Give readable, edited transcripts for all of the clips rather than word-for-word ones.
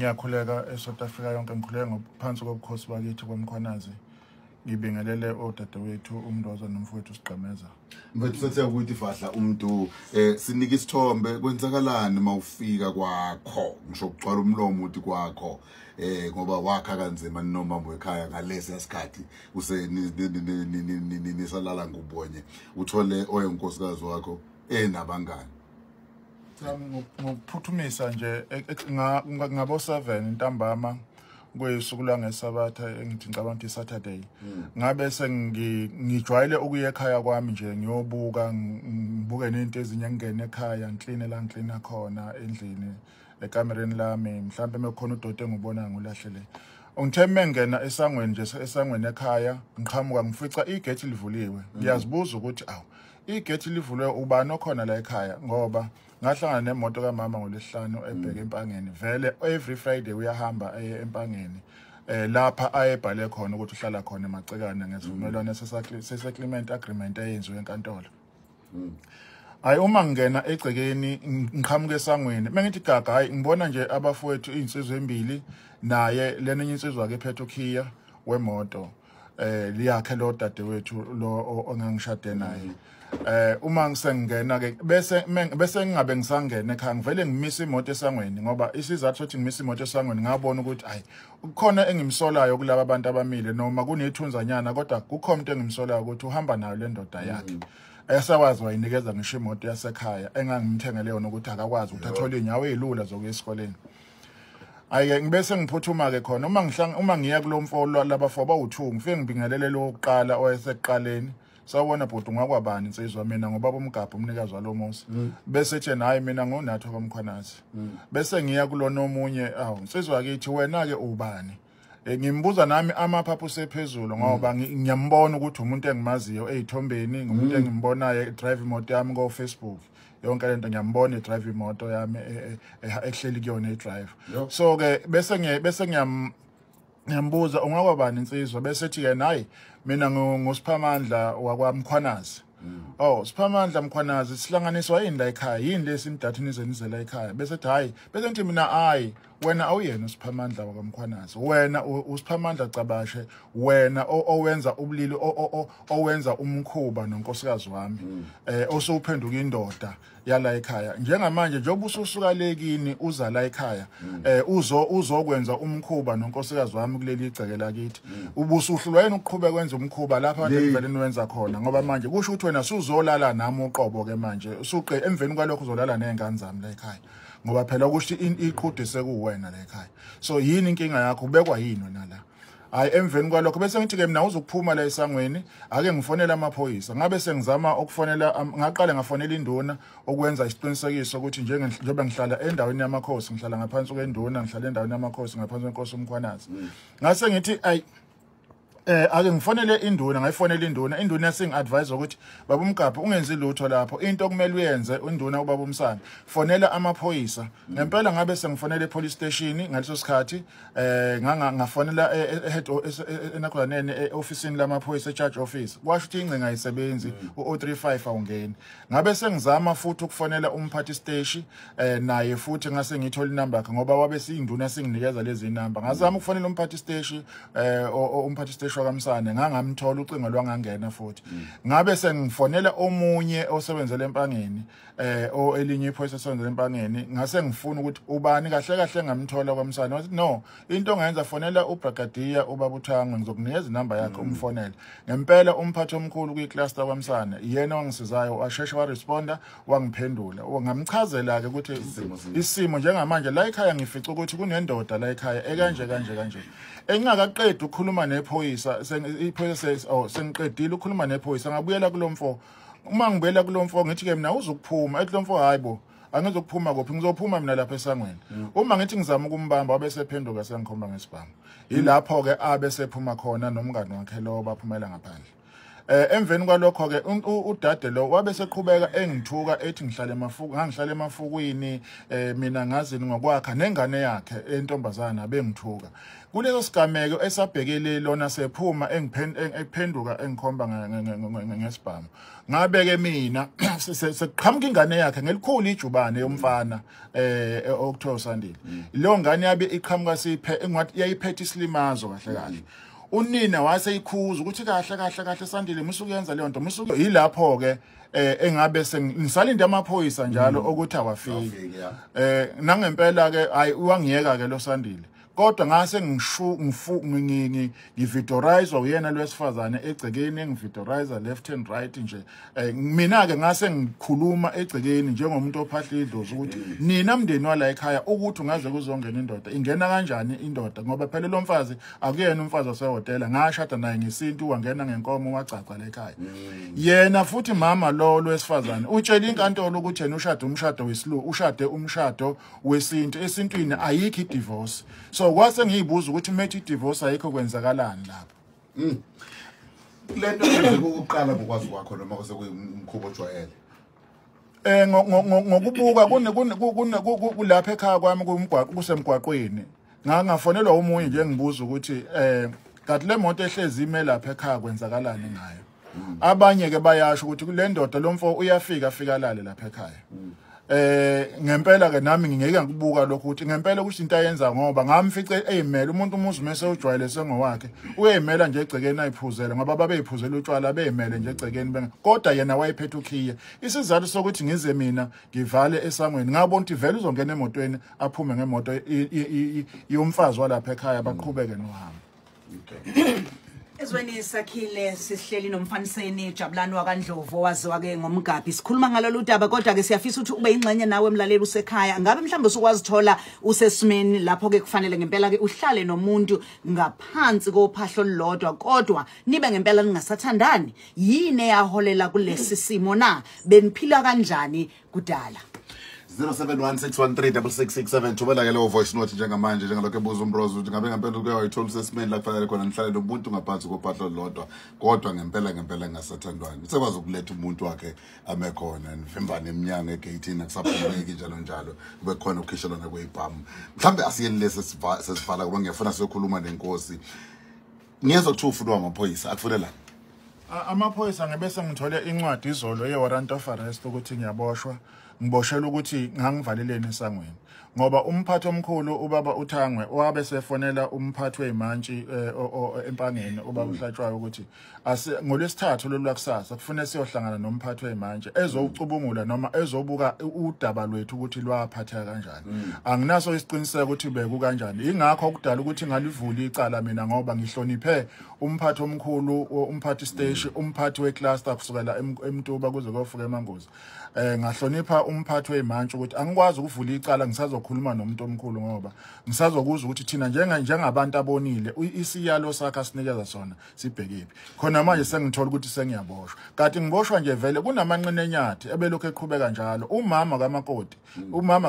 ngiyakhuleka eSouth Africa yonke ngikhuleka ngaphansi kobukhosi bakithi kwamkhwanazi ngibingelele odadewethu uMndoza nomfowethu Sigqemeza. Mfethu sethe ukuthi fahla umuntu sinika isithombe kwenzakalani mawufika kwakho ngisho ukugcwala umlomo uthi kwakho ngoba wakha kanzima nomambo ekhaya ngalesi isikhathi nisalala ngubonye uthole oyenkosikazi wakho nabangani. Ngokuphuthumisa nje ngabo 7 ntambama kuyisuku la ngesabatha engithi ngicabanga Saturday ngabe sengijwayele ukuya ekhaya kwami nje ngiyobuka ngibuke nezinto ezinye ngene ekhaya ngicline la ngiclina khona endlini ekamereni lami mhlambe mekhona udodo engibona ngulahlele ungithe mengena esangweni nje esangweni ekhaya ngiqhamuka ngifica igate livuliwe ngiyazibuza ukuthi awu igate livuliwe ubani okhona la ekhaya ngoba ngahlangana nemoto kaMama ngolesihlanu ebheke empangeni vele every Friday uyahamba empangeni lapha ayebhale khona ukuthi uhlala khona emacekana ngesivumelwano sesettlement agreement eyenziwe enkantolo. Hayi uma ngena egcekeni ngiqhamuke esangweni mengithi gaga hayi ngibona nje abafowethu insizwe embili naye lena insizwa ke phethe ukhiya wemoto liyakhe lo dadewethu lo ongangishade naye. Uma ngisengena ke bese ngingabe ngisangena ekhaya ngivele ngimisa imoto esangweni ngoba isizathu sokuthi ngimisa imoto esangweni ngabona ukuthi hayi kukhona engimsolayo kulabo abantu abamile noma kunethunzanyana kodwa kukhona umuntu engimsolayo ukuthi uhamba nayo le ndoda yakhe ayasakwazi wayinikeza ngisho imoto yasekhaya engangimthengele yona ukuthi akakwazi ukuthi athole inyawo ezilula zokuya esikoleni. Ayike ngibese ngiphuthuma ke khona uma ngiya kulomfolo labafo bawu2 ngifike ngibingelele lo oqala owayeseqaleni sawubona bhuti ungakwabani insizwa mina ngoba bomgabho umnikazi walomuzi bese ethi hayi mina ngoNatho kwamkhwanazi bese ngiya kulona omunye awu insizwa kithi wena ke ubani ngimbuza nami amaphaphu sephezulu ngoba ngiyambona ukuthi umuntu engimaziyo ezithombeni ngumuntu engimbonayo drive imoto yami ko Facebook yonke lento ngiyambona drive imoto yami ehleli kuyona edrive so ke bese ngiyambuza ungakwabani insizwa bese ethi yena hayi mina ngosiphamandla wakwamkhwanazi. Oh siphamandla mkhwanazi sihlanganiswa yini la ekhaya yini lesimdathu nize la ekhaya bese ethi hayi bese ngithi mina hayi wena awuyena usiphamandla wakwamkhwanazi wena usiphamandla cabashe wena owenza ubulili owenza umkhuba nonkosikazi wami osuphenduka indoda yala ekhaya njengamanje njengoba ususuka lekini uza la ekhaya uzokwenza umkhuba nonkosikazi wami kuleli igceke lakithi ubusuhlulwa yena ukuqhubeka kwenza umkhuba lapha endleleni niwenza khona ngoba manje kusho ukuthi wena usuzolala nami uqobo ke manje usuqe emveni kwalokho uzolala nezingane zami la ekhaya ngoba phela ukuthi iqhude sekuwena la ekhaya so yini inkinga yakho ubekwa yini wena la hayi emveni kwalokho bese ngithi ke mina uzokuphuma la esangweni ake ngifonela amaphoyisa ngabe sengizama ukufonela ngaqale ngafonela induna okwenza isiqinisekiso ukuthi njengoba ngihlala endaweni yamakhosi ngihlala ngaphansi kwenduna ngihlala endaweni yamakhosi ngaphansi kwenkosi uMkhwanazi ngase ngithi ayi ake ngifonele induna ngayifonela induna yasingi-advise ukuthi baba uMgabho ungenzi lutho lapho into okumele uyenze induna ubaba uMsana fonela amaphoyisa ngempela ngabe sengifonela epolice station ngaleso sikhathi ngafonela head enakwanene eofisini lamaphoyisa echarge office kwasho ukuthi ingcinga ayisebenzi u035 awungeni ngabe sengizama futhi ukufonela umphathi station naye futhi ngase ngithola inamba yakhe ngoba wabe siyinduna singinikeza lezi number ngazama ukufonela umphathi station umphathi station kwaMsane ngangamthola ucingo lwangangena futhi ngabe sengifonela omunye osebenzele empangeni elinye iphoyisa osebenzele empangeni ngase ngifuna ukuthi ubani kahle ngamthola kwaMsane wathi no into ongayenza fonela uBrigadier ubaba uThangwe ngizokunikeza inamba yakhe umfonele ngempela umphathi omkhulu kwicluster kwaMsane yena owangisizayo washesha waresponda wangiphendula ngamchazela ke ukuthi isimo njengamanje la ekhaya ngifica ukuthi kunendoda la ekhaya kanje engakaqedi ukukhuluma nephoyisa iphoyisa sengiqedile ukukhuluma nephoyisa ngabuyela kulomfo uma ngibuyela kulomfo ngithi ke mina uzokuphuma ethi lomfo hayibo angizokuphuma kuphi ngizophuma mina lapha esangweni uma ngithi ngizama ukumbamba wabe sephenduka sengikhomba ngesibhamu yilapho ke abe sephuma khona nomngane wakhe lo baphumela ngaphandle Emveni kwalokho ke udade lo wabe seqhubeka engithuka ethi ngihlala emafukwini mina ngazini ngokwakha nengane yakhe entombazana bengithuka. Kuleso sigameko esabhekele lona sephuma engiphenduka engikhomba ngesibhamu. Ngabe ke mina seqhamuka ingane yakhe ngelikhulu ijubane yomfana okuthiwa uSandile. Lo ngane yabe iqhamuka siphe engathi yayiphethe isilimazo kahle kahle. Unina wase ikhuza ukuthi kahle Sandile musukuyenza leyo nto musuku yilapho ke engabe sengisalinde amaphoyisa njalo ukuthi awafiki. Nangempela ke hayi wangiyeka ke lo Sandile. Kodwa ngase ngividorize uyena lwesifazane egcekeni engividorize left and right nje mina ke ngase ngikhuluma egcekeni njengomuntu ophahla idlozi ukuthi nina mndeni wala ekhaya ukuthi ungaze kuzongena indoda ingena kanjani indoda ngoba phela lo mfazi akuyena umfazi wasehotela ngashada naye ngesintu wangena ngenkomo wacaca la ekhaya yena futhi mama lo lwesifazane utshela inkantolo ukuthi yena umshado wesilu ushade umshado wesintu esintwini ayikho idivorce. So kwase ngiyibuza ukuthi methi divorce ayikho kwenzakalani lapho. Lento nje ukuqala bokwazi kwakho noma kuse kuyimkhubo ojwayele. Ngokubuka kulapha ekhaya kwami kumgwaqo kusemgwaqweni. Ngafonelwa umunye nje ngibuza ukuthi kanti le moto ehlezi ime lapha ekhaya kwenzakalani ngayo. Abanye ke bayasho ukuthi kule ndoda lomfo uyafika lale lapha ekhaya. Ngempela ke nami ngingeke ngibuka lokho ukuthi ngempela ukuthi into ayenza ngoba ngamfice eyimela umuntu umuzi mase ujwayele sengowakhe uyemela nje egcekeni ayiphuzela ngoba babeyiphuzela utshwala beyimele nje egcekeni kodwa yena wayephethe ukhiye isizathu sokuthi ngize mina ngivale esangweni ngabona ukuthi vele uzongena emotweni aphume ngemoto yomfazi walapha ekhaya baqhubeke nohambo. Ezweni sakhile sihleli nomfaniseni Jabulani waKaNdlovu waziwa ke ngomgabhi sikhuluma ngalolu daba kodwa ke siyafisa ukuthi ube ingxenye nawe emlaleli usekhaya ngabe mhlawumbe usukwazithola usesimeni lapho ke kufanele ngempela ke uhlale nomuntu ngaphansi kophahlo lodwa kodwa nibe ngempela ningasathandani yini eyaholela kulesi simo na beniphila kanjani kudala 0716136667 thubela ke leyo voice note njengamanje njengalokho ebuza uMrozo ukuthi ngabe ngempela uke wayithola usesimeni la kufanele khona nihlale nomuntu ngaphansi kophahlo lodwa kodwa ngempela ngasathandwani sekwazi ukuletha umuntu wakhe amekhona nivimbane eminyango egateini akusaphumeki njalo kube khona ukhishelana kweyibhamu mhlambe asiyeni lesi sesivala ngoba ngiyafuna siyokhuluma nenkosi ngiyezwa ukuthi ufuna amaphoyisa akufunela amaphoyisa ngebese ngithole incwadi izolo ye-warrant of arrest ukuthi ngiyaboshwa ngiboshela ukuthi ngangivaleleni esangweni ngoba umphathi omkhulu ubaba uThangwe wabe sefonela umphathi weimantshi empangeni ubaba uHlatshwayo ukuthi ngolesithathu lolwakusasa kufanele siyohlangana nomphathi weimantshi ezowucubungula noma ezobuka udaba lwethu ukuthi lwaphatha kanjani anginaso isiqiniseko ukuthi beku kanjani ingakho ukudala ukuthi ngalivula icala mina ngoba ngihloniphe umphathi omkhulu umphathi station umphathi wecluster kusukela eMtuba kuze kufika eMangozi ngahlonipha umphathi weimantshi ukuthi angikwazi ukuvula icala ngisazokhuluma nomuntu omkhulu ngoba ngisazokuza ukuthi thina njengabantu abonile isiyalo sakhe sinikeza sona sibhekephi khona manje sengithola ukuthi sengiyaboshwa kanti ngiboshwa nje vele kunamanqine enyathi ebelokho eqhubeka njalo umama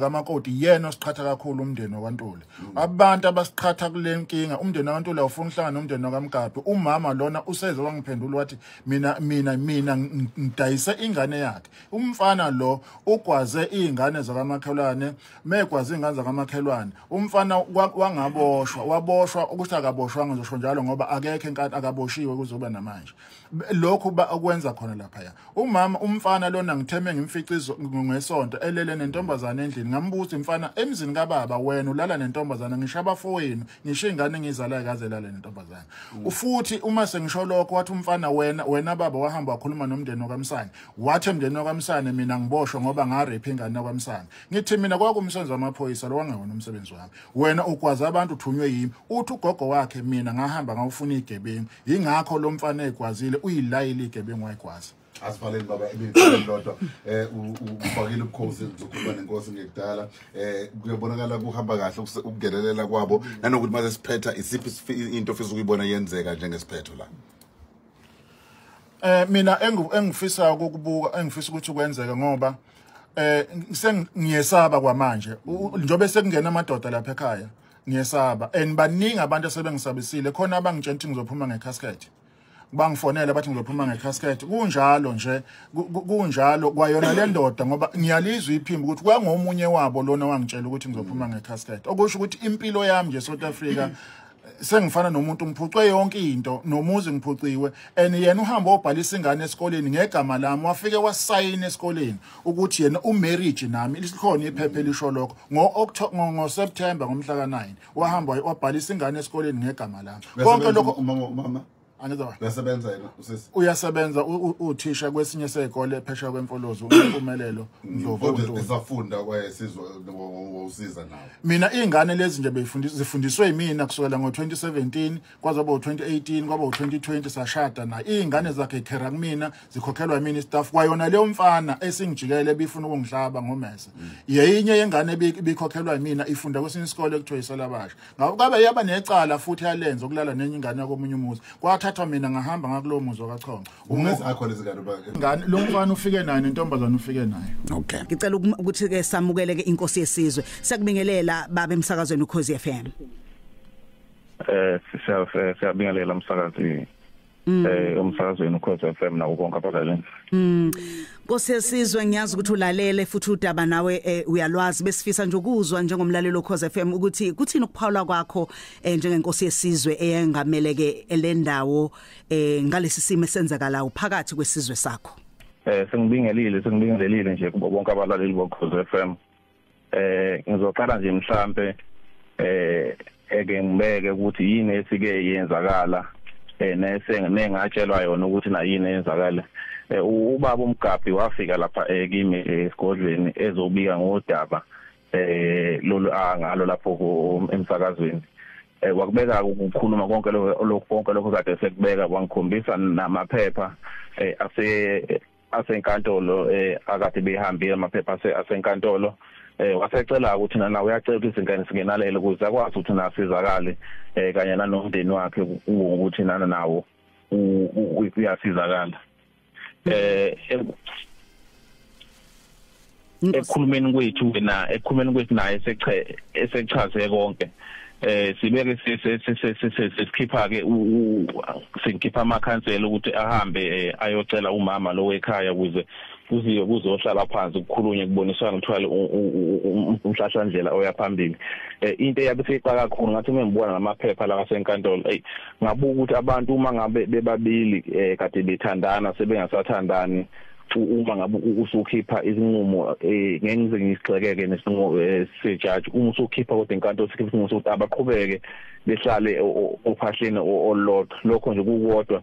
kaMakoti yena osiqhatha kakhulu umndeni waKwaNtuli abantu abasiqhatha kule nkinga umndeni waKwaNtuli awufuna uhlangana nomndeni waKaMgabhi umama lona useze wangiphendula wathi mina ngidayise ingane yakhe umfana lo ugwaze izingane zakamakhelwane megwaze izingane zakamakhelwane umfana waboshwa ukuthi akaboshwa ngizosho njalo ngoba akekho enkantolo akaboshiwe kuzoba namanje lokho okwenza khona lapha umfana lona ngitheme ngimficizo ngesonto elele nentombazana endlini ngambuza umfana emzini kaBaba wena ulala nentombazana ngisho abafowenu ngisho ingane engizalayo kaze lala nentombazana ufuthi uma sengisho lokho wathi umfana wena baba wahamba wakhuluma nomndeni waKaMsane wathi umndeni waKaMsane mina ngiboshwe ngoba ngarepe ingane yaKaMsane ngithi mina kwakumsebenzi wamaphoyisa lo wangewona umsebenzi wami wena ukwazi abantu uthunywe yimi uthi ugogo wakhe mina ngahamba ngawufuna igebengu ingakho lo mfana ekwazile uyilayile igebengu wayikwazi asivaleni baba ebinhlelo lodwa ufakile ukhozi zokuba nenkosi ngekudala kuyabonakala kuhamba kahle ukungelelela kwabo nanokuthi mase siphetha isiphi into ofisa ukuyibona yenzeka njengesiphetho la mina engifisa ukukubuka engifisa ukuthi kwenzeke ngoba ngiyesaba kwamanje njobe sekungena amadoda lapha ekhaya ngiyesaba and baningi abantu asebengisabisile khona abangitshela ukuthi ngizophuma ngecasket bangifonela bathi ngizophuma ngecasket kunjalo nje kunjalo kwayona le ndoda ngoba ngiyalizwa iphimbo ukuthi kwangomunye wabo lona wangitshela ukuthi ngizophuma ngecasket okusho ukuthi impilo yami nje South Africa sengifana nomuntu ngiphucwe yonke into nomuzi ngiphuciwe and yena uhamba obhalisa ingane esikoleni ngegama lami wafike wasayina esikoleni ukuthi yena umarriage nami likhona iphepha elisho lokho ngo September ngomhla ka9 wahamba wabhalisa ingane esikoleni ngegama lami konke lokho mama anizwa uyasebenza yena usisi uyasebenza uthisha kwesinye sezikole phesha kwemfolozo umpumelelo Ndlovu esafunda kwayesizwe usiza nawe mina ingane lezi nje zifundiswe yimina kusukela ngo2017 kwaze bo 2018 kwaba u2020 sashada na ingane zakhe ikhera kumina zikhokhelwa yimini staff kwayona leyo mfana esingijikele bifuna ukungihlaba ngomese yeyinye yengane bikhokhelwa yimina ifunda kwesinye isikole ekuthiwa iSolabasha ngabe kabe yaba necala futhi yalenza ukulala nenye ingane yakomunye umuzi kwathatha mina ngahamba ngakulowo muzi wakachonga umese akho lezingane ngane lo mfana ufike naye nentombazana ufike naye okay ngicela ukuthi ke samukele ke inkosi yesizwe sakubingelela baba emsakazweni uKhosi FM siyabingelela umsakazi umsakazweni uKhosi FM nawo konke abadlaleni Nkosi yesizwe ngiyazi ukuthi ulalele futhi udaba nawe uyalwazi besifisa nje ukuzwa njengomlaleli uKhosi FM ukuthi kuthini ukuphawula kwakho njengenkosi yesizwe eyengameleke elendawo ngalesi simo esenzakala uphakathi kwesizwe sakho sengibingelile nje kubo bonke abalaleli boKhosi FM ngizoqala nje mhlambe eke ngibeke ukuthi yini esike yenzakala nengatshelwa yona ukuthi na yini eyenzakala ubaba uMgabhi wafika lapha kimi esigodlweni ezobika ngodaba lolu angalo lapho emsakazweni wakubeka ukukhuluma konke lokho kade sekubeka wangikhombisa namaphepha asenkantolo akade behambile amaphepha asenkantolo wasecela ukuthi nana uyacela ukuthi izingane singenalele ukuze akwazi ukuthi nasizakale kanye nanomndeni wakhe ukuthi nana nawo uyasizakala ekukhulumeni kwethu naye esechaze konke sibeke sikhipha ke singikhipha amakhansela ukuthi ahambe ayocela umama lo wekhaya ukuze kuzohlala phansi ukukhulunywe kubonisana ukuthwala umhlahlandlela oyaphambili into eyabe siqa kakhulu ngathi ngibona ngamaphepha la asenkantolo ngabuka ukuthi abantu uma ngabe bebabili kade bethandana sebengasathandani uma ngabe usukhipha izinqumo ngeke ngize ngisigxekeke nesinqumo sejudge uma usukhipha kodwa inkantolo sikhipha isinqumo sokuthi abaqhubeke behlale ophahleni olodwa lokho nje kukodwa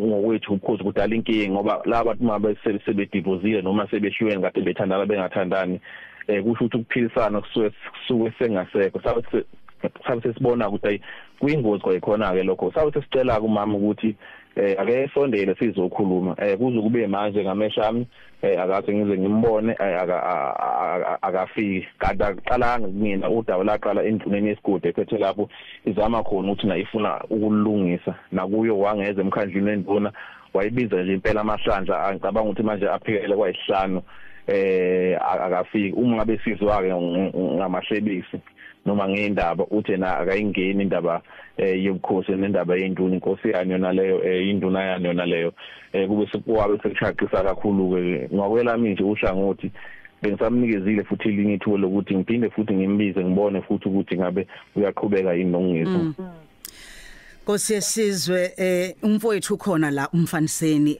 ngokwethu ukhozi kudala inkingi ngoba laba bantu mabe sebedivozile noma sebeshiyweni kade bethandana bengathandani kusho ukuthi ukuphilisana kusuke sengasekho sabe sesibona ukuthi kuyingozi kwayikhona ke lokho sabe sesicela kumama ukuthi ake sondele sizokhuluma kuze kube manje ngameshami akaze ngize ngimbone akafiki kanti aqalanga kumina udaba laqala endluneni yesigodi ephethe lapho izama khona ukuthi na ifuna ukulungisa nakuyo wangeze emkhandlweni enduna wayibiza nje impela amahlandla angicabanga ukuthi manje aphekele kwayisihlanu akafiki uma ngabe sizwake ngamahlebisi noma ngeindaba uthi na akayingeni indaba yobukhosi nendaba yenduna inkosi yani yona leyo induna yani yona leyo kube sekuwabe sekushaqisa kakhulu ke ngakwelami nje uhlangothi bengisamnikezile futhi ilinye ithulo lokuthi ngiphinde futhi ngimbize ngibone futhi ukuthi ngabe uyaqhubeka yini nongizwe Nkosi yesizwe umfowethu khona la umfaniseni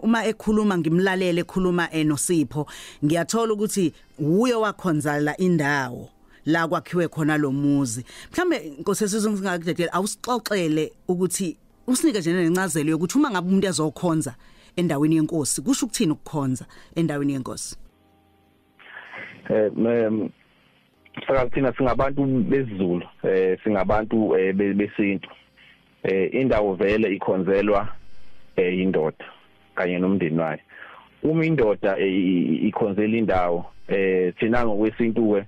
uma ekhuluma ngimlalele ekhuluma noSipho ngiyathola ukuthi uyo wakhonza la indawo la kwakhiwe khona lo muzi mhlambe Nkosi yesizwe ngingakudedela awusixoxele ukuthi usinike nje nencazelo yokuthi uma ngabe umuntu ezokhonza endaweni yenkosi kusho ukuthini ukukhonza endaweni yenkosi Thina singabantu bezizulu singabantu besintu indawo vele ikhonzelwa indoda kanye nomndeni wayo uma indoda ikhonzela indawo thina ngokwesintu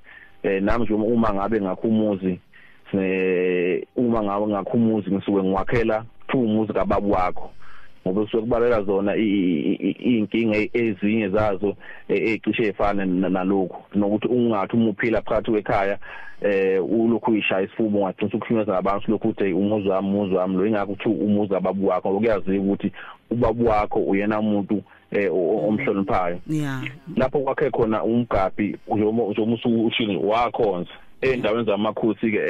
nami nje uma ngabe ngakhumuzi uma ngabe ngakhumuzi ngisuke ngiwakhela umuzi kaBaba wakho ngoba sokubalela zona inkinga ezinye zazo ecishe efana nalokho nokuthi ungathi umuphila phakathi kwekhaya ulokhu uyishaya isifuba ungagcina ukuhlukumeza abantu lokhu uthi umuzi wami lo ingakho uthi umuzi ababu wakho ukuyazi ukuthi ubabu wakho uyena umuntu omhloniphayo lapho kwakhe khona umgabhi njengoba ushini wakhonza endaweni zamakhosi ke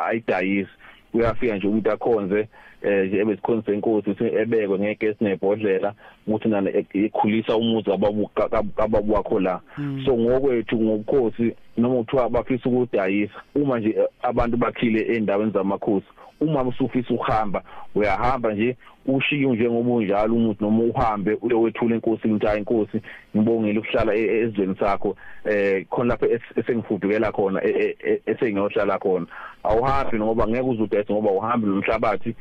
ayidayisi uyafika nje umuntu akhonze nje ebesikhonze inkosi ebekwe ngegesi nebhodlela ukuthi nana ekhulisa umuzi ababu wakho la so ngokwethu ngobukhosi noma uthiwa bafisa ukudayisa uma nje abantu bakhile endaweni zamakhosi uma usufisa ukuhamba uyahamba nje ushiye njengoba unjalo umuntu noma uhambe uyowethula inkosi ngithayi inkosi ngibongile ukuhlala ezweni sakho khona lapho esengifudukela khona esengiyohlala khona awuhambi ngoba ngeke uzudayise ngoba uhambi nomhlabathi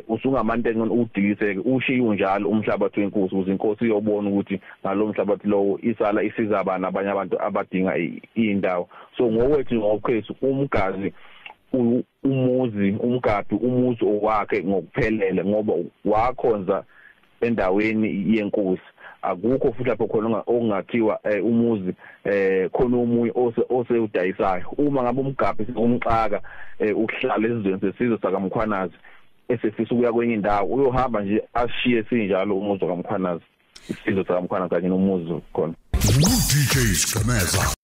usungamantu engene udilise ushiye njalo umhlabathi wenkosi ukuze inkosi iyobona ukuthi ngalo mhlabathi lowo isala isiza abana abanye abantu abadinga indawo so ngokwethu ngokukhesi umgazi umgabhi umuzi owakhe ngokuphelele ngoba wakhonza endaweni yenkosi akukho futhi lapho khona okungathiwa umuzi khona umunye osewudayisayo uma ngabe umgabhi umxaka ukuhlala ezizweni sesizwe sakaMkhwanazi esefisa ukuya kwenye indawo uyohamba nje ashiye sinjalo umuzi kaMkhwanazi isizwe sakaMkhwanazi kanye nomuzi khona DJ Skameza